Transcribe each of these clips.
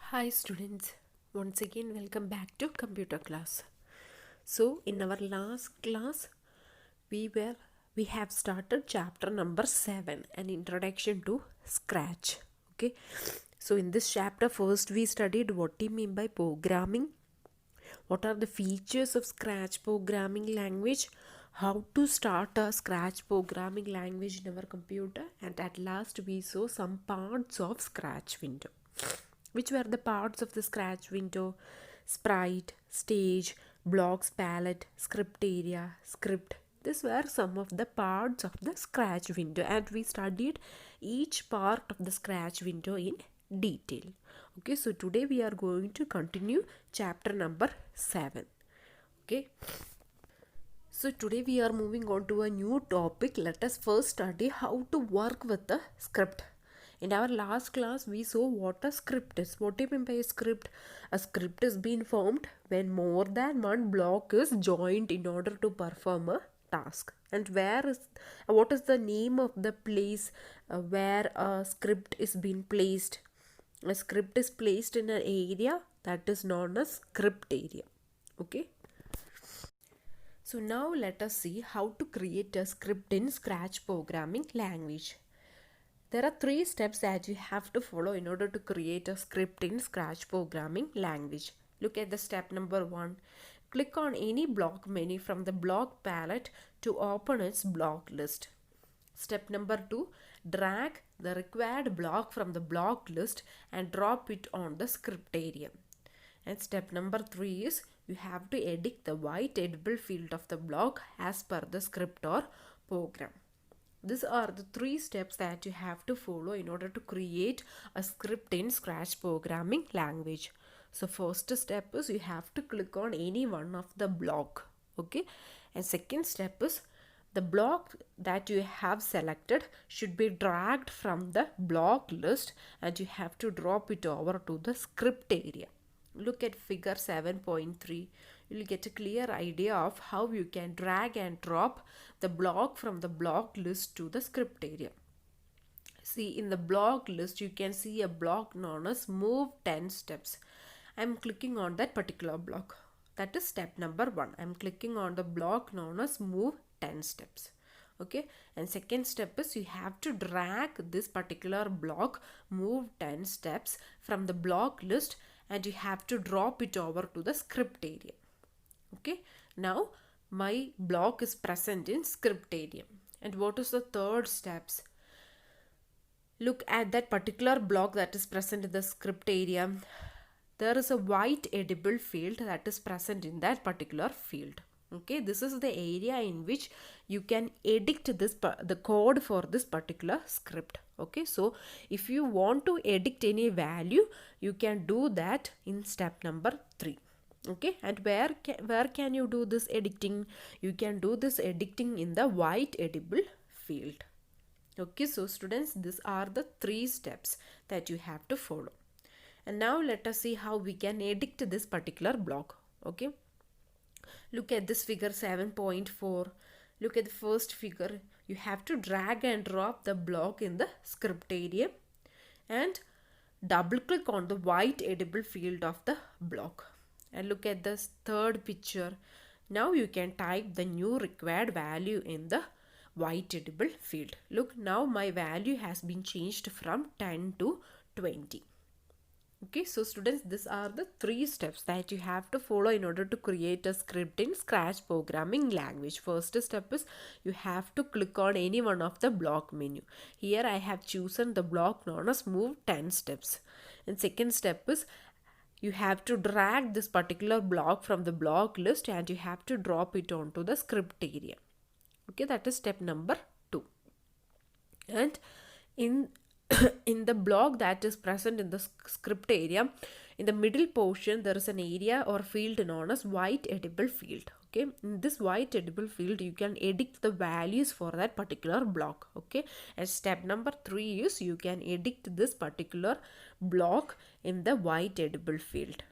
Hi students, once again welcome back to computer class. So in our last class we have started chapter number 7, an introduction to Scratch. Okay, so in this chapter first we studied what do you mean by programming, what are the features of Scratch programming language, how to start a Scratch programming language in our computer, and at last we saw some parts of Scratch window. Which were the parts of the Scratch window? Sprite, stage, blocks palette, script area, script. These were some of the parts of the Scratch window, and we studied each part of the Scratch window in detail. Okay, so today we are going to continue chapter number 7. Okay, so today we are moving on to a new topic. Let us first study how to work with the script. In our last class, we saw what a script is. What do you mean by a script? A script is being formed when more than one block is joined in order to perform a task. And what is the name of the place where a script is being placed? A script is placed in an area that is known as script area. Okay. So now let us see how to create a script in Scratch programming language. There are 3 steps that you have to follow in order to create a script in Scratch programming language. Look at the step number 1. Click on any block menu from the block palette to open its block list. Step number 2. Drag the required block from the block list and drop it on the script area. And step number 3 is you have to edit the white editable field of the block as per the script or program. These are the 3 steps that you have to follow in order to create a script in Scratch programming language. So first step is you have to click on any one of the block. Okay. And second step is the block that you have selected should be dragged from the block list and you have to drop it over to the script area. Look at figure 7.3. You'll get a clear idea of how you can drag and drop the block from the block list to the script area. See, in the block list you can see a block known as move 10 steps. I'm clicking on that particular block. That is step number 1. I'm clicking on the block known as move 10 steps. Okay, and second step is you have to drag this particular block move 10 steps from the block list and you have to drop it over to the script area. Okay, now my block is present in script area. And what is the third steps? Look at that particular block that is present in the script area. There is a white editable field that is present in that particular field. Okay, this is the area in which you can edit the code for this particular script. Okay, so if you want to edit any value, you can do that in step number 3. Okay, and where can you do this editing? You can do this editing in the white editable field. Okay, so students, these are the 3 steps that you have to follow. And now let us see how we can edit this particular block. Okay, look at this figure 7.4. Look at the first figure. You have to drag and drop the block in the script area and double click on the white editable field of the block. And look at this third picture. Now you can type the new required value in the white editable field. Look, now my value has been changed from 10 to 20. Okay, so students, these are the 3 steps that you have to follow in order to create a script in Scratch programming language. First step is you have to click on any one of the block menu. Here I have chosen the block known as move 10 steps. And second step is you have to drag this particular block from the block list and you have to drop it onto the script area. Okay, that is step number 2. And in the block that is present in the script area, in the middle portion there is an area or field known as white editable field. Okay, in this white editable field you can edit the values for that particular block. Okay, and step number 3 is you can edit this particular block in the white editable field.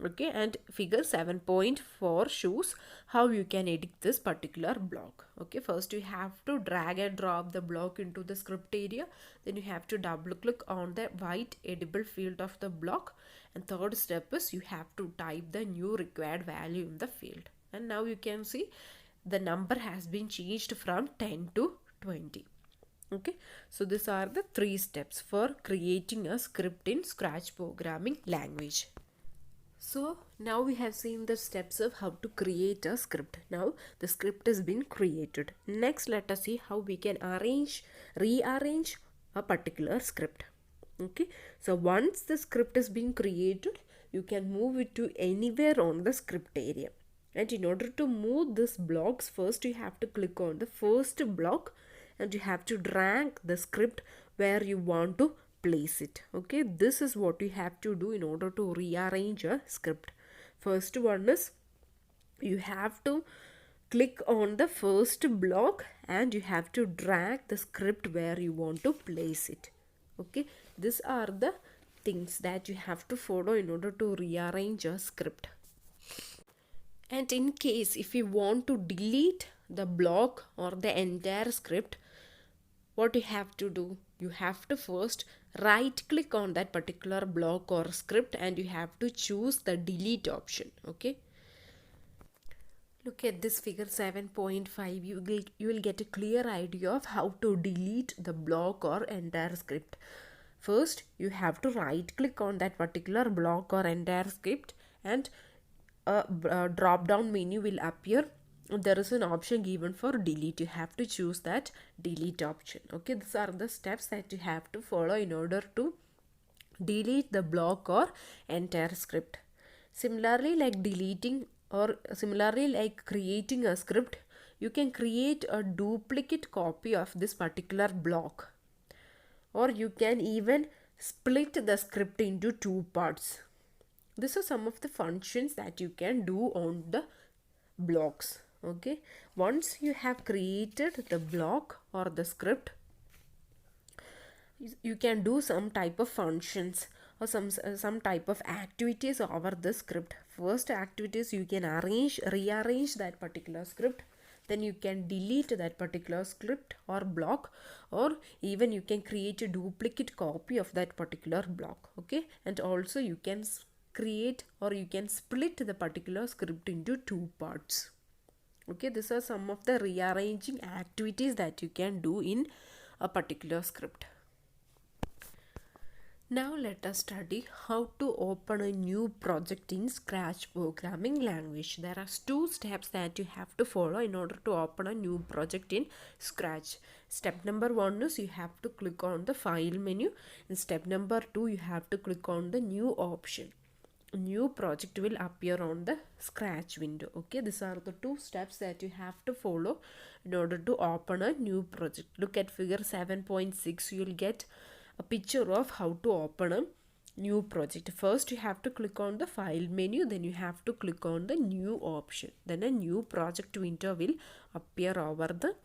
Okay, and figure 7.4 shows how you can edit this particular block. Okay, first you have to drag and drop the block into the script area. Then you have to double click on the white editable field of the block. And third step is you have to type the new required value in the field. And now you can see the number has been changed from 10 to 20. Okay, so these are the 3 steps for creating a script in Scratch programming language. So now we have seen the steps of how to create a script. Now the script has been created. Next, let us see how we can rearrange a particular script. Okay, so once the script is being created, you can move it to anywhere on the script area. And in order to move these blocks, first you have to click on the first block and you have to drag the script where you want to place it. Okay, this is what you have to do in order to rearrange a script. First one is you have to click on the first block and you have to drag the script where you want to place it. Okay, these are the things that you have to follow in order to rearrange a script. And in case if you want to delete the block or the entire script, what you have to do, you have to first right click on that particular block or script and you have to choose the delete option. Okay, look at this figure 7.5. You will get a clear idea of how to delete the block or entire script. First you have to right click on that particular block or entire script and a drop down menu will appear. There is an option given for delete. You have to choose that delete option. Okay, these are the steps that you have to follow in order to delete the block or entire script. Similarly like creating a script, you can create a duplicate copy of this particular block, or you can even split the script into 2 parts. These are some of the functions that you can do on the blocks. Okay, once you have created the block or the script, you can do some type of functions or some type of activities over the script. First activities, you can rearrange that particular script. Then you can delete that particular script or block, or even you can create a duplicate copy of that particular block. Okay, and also you can create or you can split the particular script into 2 parts. Okay, these are some of the rearranging activities that you can do in a particular script. Now let us study how to open a new project in Scratch programming language. There are 2 steps that you have to follow in order to open a new project in Scratch. Step number 1 is you have to click on the file menu, and step number 2 you have to click on the new option. A new project will appear on the Scratch window. Okay, these are the 2 steps that you have to follow in order to open a new project. Look at figure 7.6. You will get a picture of how to open a new project. First you have to click on the file menu, then you have to click on the new option. Then a new project window will appear over the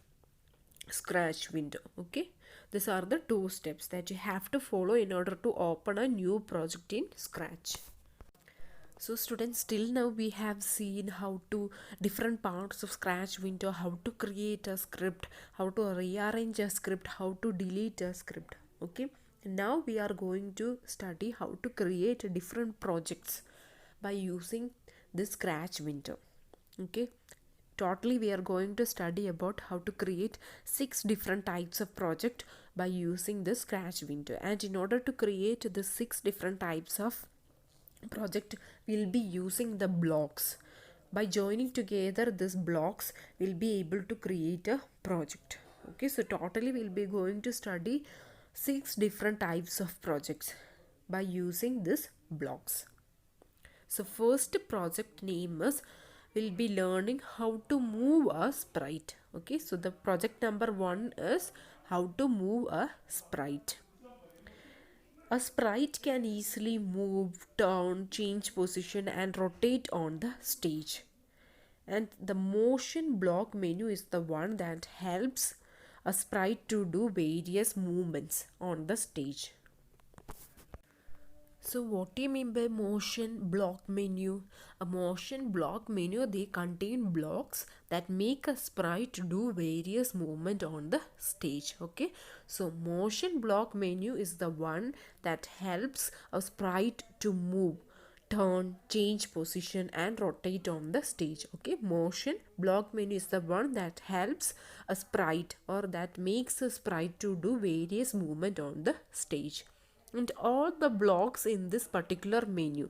Scratch window. Okay, these are the 2 steps that you have to follow in order to open a new project in Scratch. So students, till now we have seen how to different parts of Scratch window, how to create a script, how to rearrange a script, how to delete a script. Okay, now we are going to study how to create different projects by using this Scratch window. Okay, totally we are going to study about how to create 6 different types of project by using this Scratch window. And in order to create the 6 different types of project, we'll be using the blocks. By joining together these blocks, we'll be able to create a project. Okay, so totally we'll be going to study 6 different types of projects by using these blocks. So first project name is, we'll be learning how to move a sprite. Okay, so the project number 1 is how to move a sprite. A sprite can easily move, turn, change position and rotate on the stage. And the motion block menu is the one that helps a sprite to do various movements on the stage. So what do you mean by motion block menu? A motion block menu, they contain blocks that make a sprite do various movement on the stage. Okay, so motion block menu is the one that helps a sprite to move, turn, change position and rotate on the stage. Okay, motion block menu is the one that helps a sprite or that makes a sprite to do various movement on the stage. And all the blocks in this particular menu,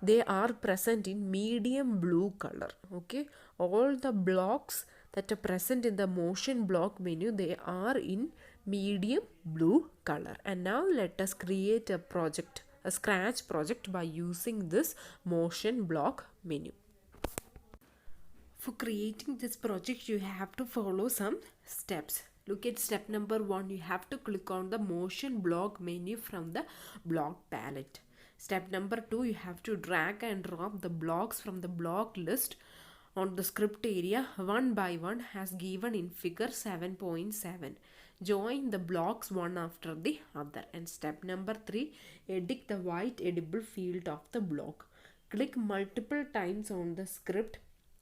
they are present in medium blue color. Okay, all the blocks that are present in the motion block menu, they are in medium blue color. And now let us create a project, a scratch project, by using this motion block menu. For creating this project, you have to follow some steps. Look at step number 1. You have to click on the motion block menu from the block palette. Step number 2, you have to drag and drop the blocks from the block list on the script area one by one as given in figure 7.7. Join the blocks one after the other. And step number 3, edit the white edible field of the block. Click multiple times on the script.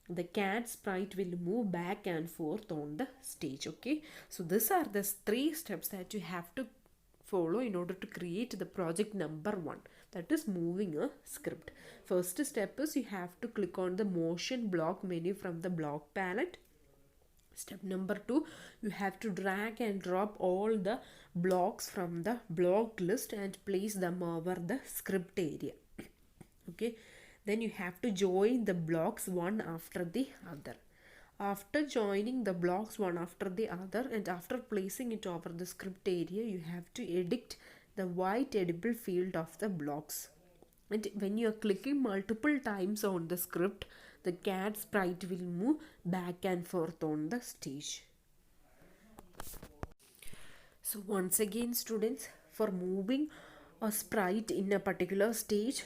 The cat sprite will move back and forth on the stage. Okay, so these are the 3 steps that you have to follow in order to create the project number 1, that is moving a script. First step is you have to click on the motion block menu from the block palette. Step number 2, you have to drag and drop all the blocks from the block list and place them over the script area. Okay, then you have to join the blocks one after the other. After joining the blocks one after the other and after placing it over the script area, you have to edit the white edible field of the blocks. And when you are clicking multiple times on the script, the cat sprite will move back and forth on the stage. So once again, students, for moving a sprite in a particular stage,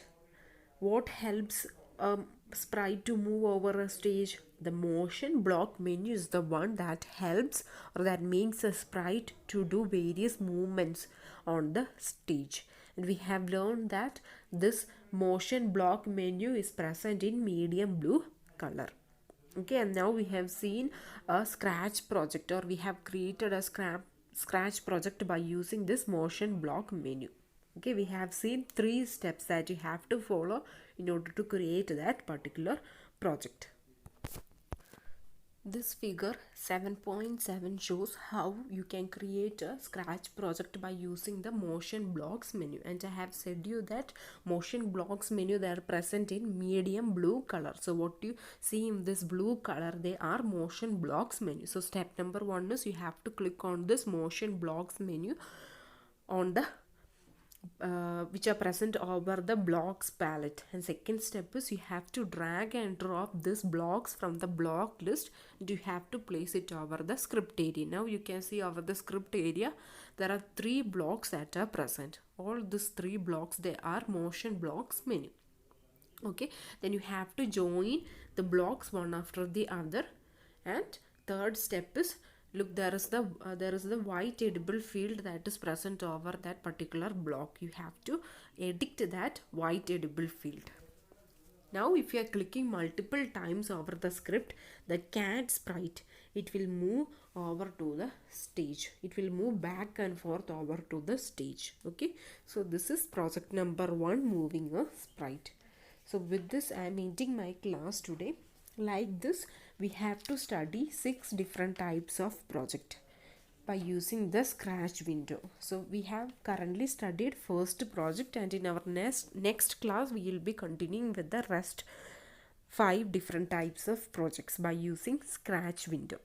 what helps a sprite to move over a stage? The motion block menu is the one that helps or that makes a sprite to do various movements on the stage. And we have learned that this motion block menu is present in medium blue color. Okay, and now we have seen a scratch project, or we have created a scratch project by using this motion block menu. Okay, we have seen 3 steps that you have to follow in order to create that particular project. This figure 7.7 shows how you can create a scratch project by using the motion blocks menu. And I have said you that motion blocks menu, they are present in medium blue color. So what you see in this blue color, they are motion blocks menu. So step number 1 is you have to click on this motion blocks menu on the which are present over the blocks palette. And second step is you have to drag and drop these blocks from the block list and you have to place it over the script area. Now you can see over the script area there are 3 blocks that are present. All these 3 blocks, they are motion blocks menu. Okay, then you have to join the blocks one after the other. And third step is, look, there is the white edible field that is present over that particular block. You have to edit that white edible field. Now if you are clicking multiple times over the script, the cat sprite, it will move over to the stage. It will move back and forth over to the stage. Okay, so this is project number 1, moving a sprite. So with this I am ending my class today. Like this, we have to study 6 different types of project by using the scratch window. So we have currently studied first project, and in our next class we will be continuing with the rest 5 different types of projects by using scratch window.